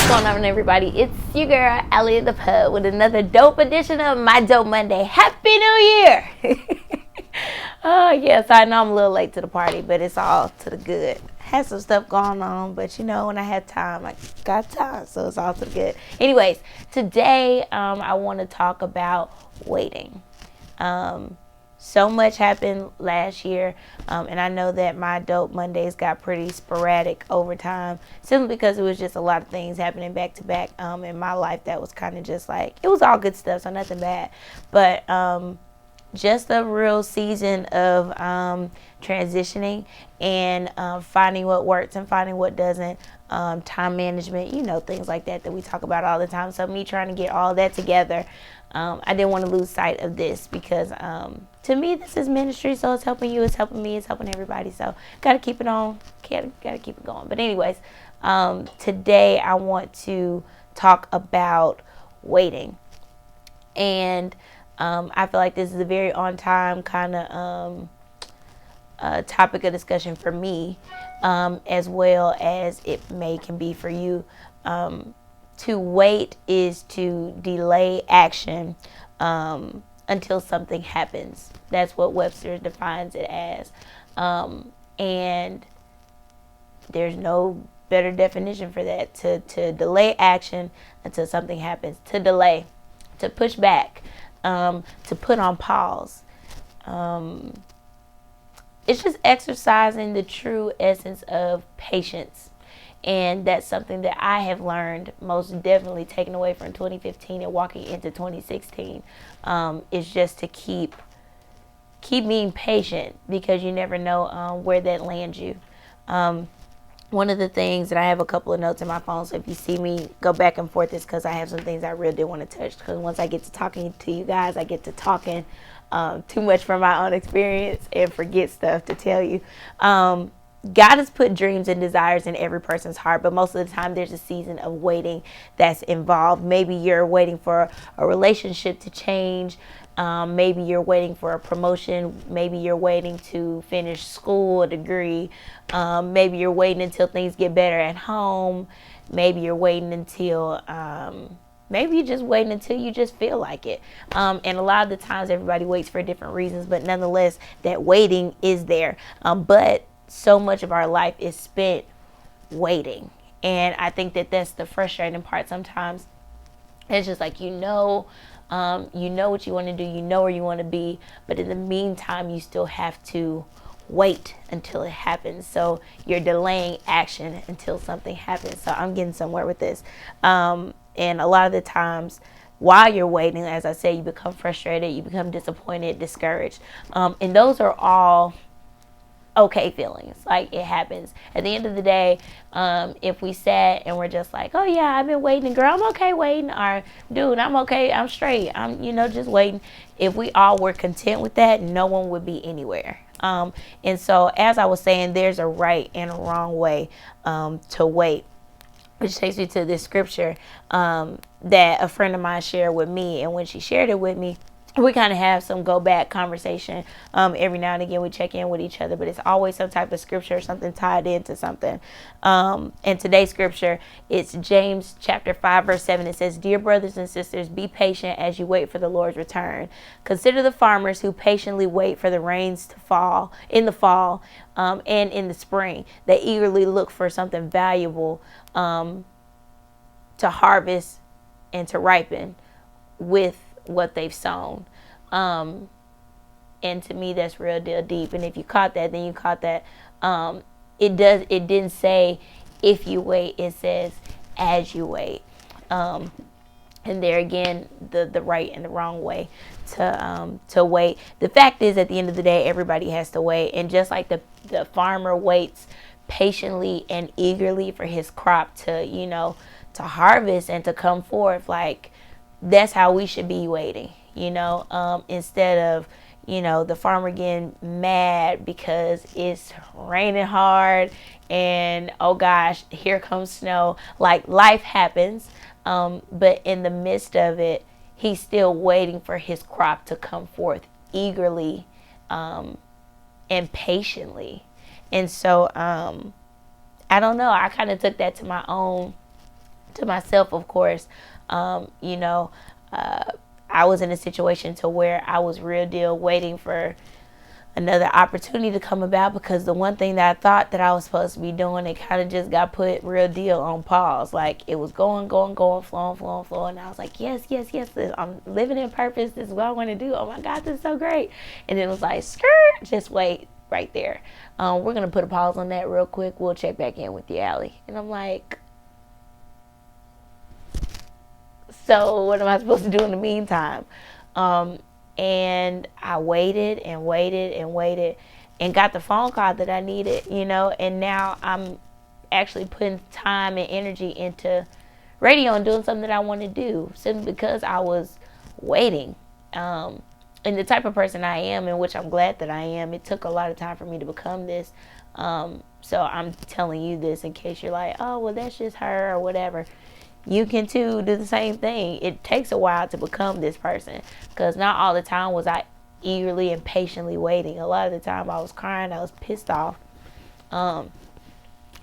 going on, everybody? It's your girl, Allie the Pub, with another dope edition of My Dope Monday. Happy New Year! Oh, yes, I know I'm a little late to the party, but it's all to the good. Had some stuff going on, but you know, when I had time, I got time, so it's all to the good. Anyways, today I want to talk about waiting. So much happened last year, and I know that my Dope Mondays got pretty sporadic over time, simply because it was just a lot of things happening back to back in my life that was kind of just like, it was all good stuff, so nothing bad, but just a real season of transitioning and finding what works and finding what doesn't, time management, you know, things like that we talk about all the time. So me trying to get all that together, I didn't want to lose sight of this because to me this is ministry, so it's helping you, it's helping me, it's helping everybody, so gotta keep it on, gotta keep it going. But anyways, today I want to talk about waiting, and I feel like this is a very on time kind of topic of discussion for me, as well as it can be for you. To wait is to delay action until something happens. That's what Webster defines it as. And there's no better definition for that. To delay action until something happens. To delay. To push back. To put on pause. It's just exercising the true essence of patience. And that's something that I have learned, most definitely taken away from 2015 and walking into 2016, is just to keep being patient, because you never know where that lands you. One of the things that I have a couple of notes in my phone, so if you see me go back and forth, is because I have some things I really did want to touch, because once I get to talking to you guys, I get to talking too much from my own experience and forget stuff to tell you. God has put dreams and desires in every person's heart, but most of the time there's a season of waiting that's involved. Maybe you're waiting for a relationship to change. Maybe you're waiting for a promotion. Maybe you're waiting to finish school, a degree. Maybe you're waiting until things get better at home. Maybe you're waiting until... maybe you're just waiting until you just feel like it. And a lot of the times everybody waits for different reasons, but nonetheless, that waiting is there. But so much of our life is spent waiting. And I think that that's the frustrating part sometimes. It's just like, you know what you want to do, you know where you want to be, but in the meantime, you still have to wait until it happens. So you're delaying action until something happens. So I'm getting somewhere with this. And a lot of the times, while you're waiting, as I say, you become frustrated, you become disappointed, discouraged. And those are all okay feelings. Like, it happens. At the end of the day, if we sat and we're just like, oh yeah, I've been waiting, girl, I'm okay waiting, or dude, I'm okay, I'm straight, I'm just waiting. If we all were content with that, no one would be anywhere. And so, as I was saying, there's a right and a wrong way to wait, which takes me to this scripture that a friend of mine shared with me. And when she shared it with me, we kind of have some go back conversation. Every now and again we check in with each other, but it's always some type of scripture or something tied into something. And today's scripture, it's James chapter 5 verse 7. It says, "Dear brothers and sisters, be patient as you wait for the Lord's return. Consider the farmers who patiently wait for the rains to fall in the fall and in the spring. They eagerly look for something valuable to harvest and to ripen with what they've sown." And to me, that's real deal deep. And if you caught that, then you caught that. It didn't say if you wait, it says as you wait. And there again, the right and the wrong way to wait. The fact is, at the end of the day, everybody has to wait. And just like the farmer waits patiently and eagerly for his crop to harvest and to come forth, like, that's how we should be waiting, instead of, the farmer getting mad because it's raining hard and, oh gosh, here comes snow. Like, life happens, but in the midst of it, he's still waiting for his crop to come forth eagerly and patiently. And so I don't know, I kind of took that to my own to myself, of course. You know, I was in a situation to where I was real deal waiting for another opportunity to come about, because the one thing that I thought that I was supposed to be doing, it kind of just got put real deal on pause. Like, it was going, flowing. And I was like, yes, I'm living in purpose. This is what I want to do. Oh my God, this is so great. And then it was like, skirt, just wait right there. We're going to put a pause on that real quick. We'll check back in with you, Allie. And I'm like, so what am I supposed to do in the meantime? And I waited and got the phone call that I needed, and now I'm actually putting time and energy into radio and doing something that I want to do, simply because I was waiting. And the type of person I am, in which I'm glad that I am, it took a lot of time for me to become this. So I'm telling you this in case you're like, oh, well, that's just her or whatever. You can too do the same thing. It takes a while to become this person, because not all the time was I eagerly and patiently waiting. A lot of the time I was crying, I was pissed off,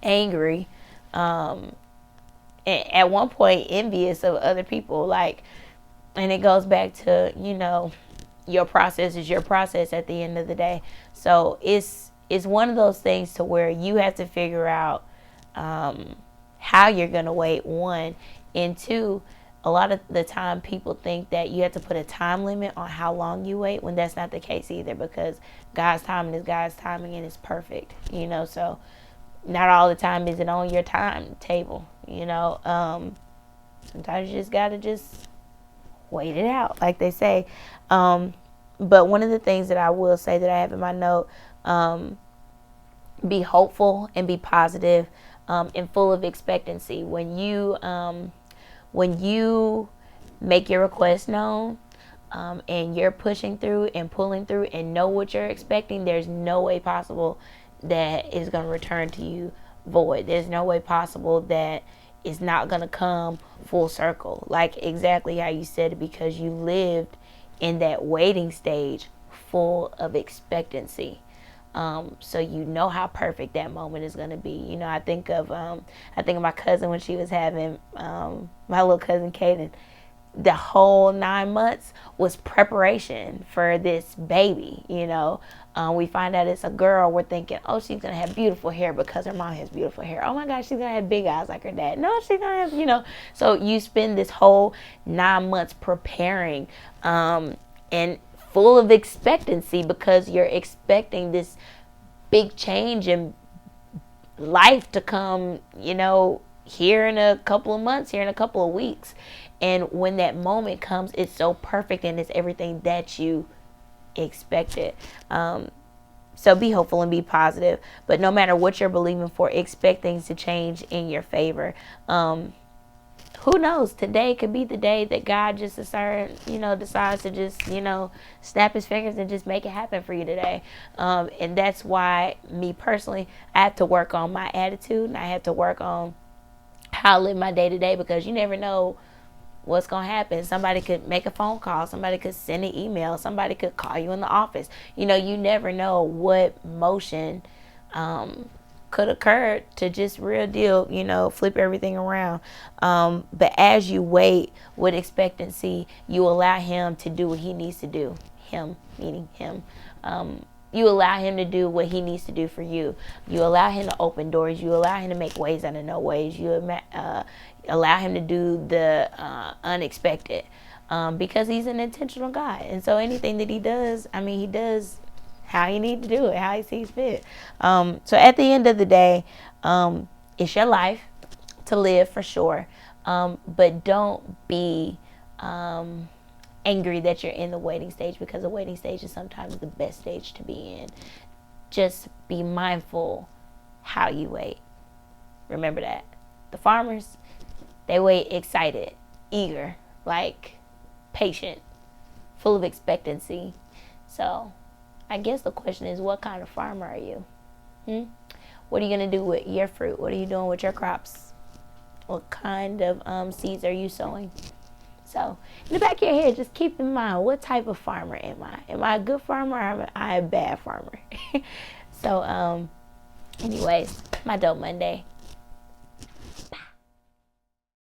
angry, and at one point envious of other people. Like, and it goes back to, your process is your process at the end of the day. So it's one of those things to where you have to figure out how you're going to wait, one. And two, a lot of the time people think that you have to put a time limit on how long you wait, when that's not the case either, because God's timing is God's timing, and it's perfect, so not all the time is it on your timetable, sometimes you just got to just wait it out, like they say. But one of the things that I will say that I have in my note, be hopeful and be positive, and full of expectancy. When you make your request known, and you're pushing through and pulling through and know what you're expecting, there's no way possible that is going to return to you void. There's no way possible that it's not going to come full circle, like exactly how you said it, because you lived in that waiting stage full of expectancy. So you know how perfect that moment is going to be. I think of my cousin when she was having my little cousin Kaden. The whole 9 months was preparation for this baby. We find out it's a girl. We're thinking, oh, she's gonna have beautiful hair because her mom has beautiful hair. Oh my gosh, she's gonna have big eyes like her dad. No, she's gonna have, So you spend this whole 9 months preparing, and full of expectancy, because you're expecting this big change in life to come, here in a couple of months, here in a couple of weeks. And when that moment comes, it's so perfect and it's everything that you expected. So be hopeful and be positive. But no matter what you're believing for, expect things to change in your favor. Who knows? Today could be the day that God just decides to just, snap his fingers and just make it happen for you today. And that's why, me personally, I have to work on my attitude, and I have to work on how I live my day to day, because you never know what's going to happen. Somebody could make a phone call. Somebody could send an email. Somebody could call you in the office. You never know what motion could occur to just real deal, flip everything around. But as you wait with expectancy, you allow him to do what he needs to do. Him, meaning him. You allow him to do what he needs to do for you. You allow him to open doors. You allow him to make ways out of no ways. You allow him to do the unexpected, because he's an intentional God. And so anything that he does, he does how he needs to do it, how he sees fit. So at the end of the day, it's your life to live, for sure. But don't be angry that you're in the waiting stage, because the waiting stage is sometimes the best stage to be in. Just be mindful how you wait. Remember that. The farmers, they wait excited, eager, like patient, full of expectancy. So I guess the question is, what kind of farmer are you? What are you going to do with your fruit? What are you doing with your crops? What kind of seeds are you sowing? So in the back of your head, just keep in mind, what type of farmer am I? Am I a good farmer, or am I a bad farmer? So anyways, my Dope Monday.